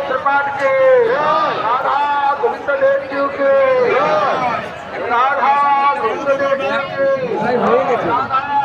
त्रिपाठ के राधा गोविंद देव जी के राधा गोविंद देव जी के राधा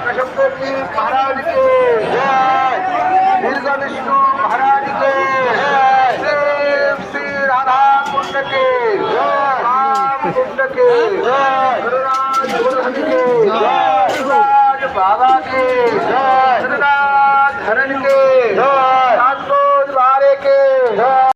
महाराज के दुर्गा विष्णु महाराज के श्री राधा कुंड के राम कुंड के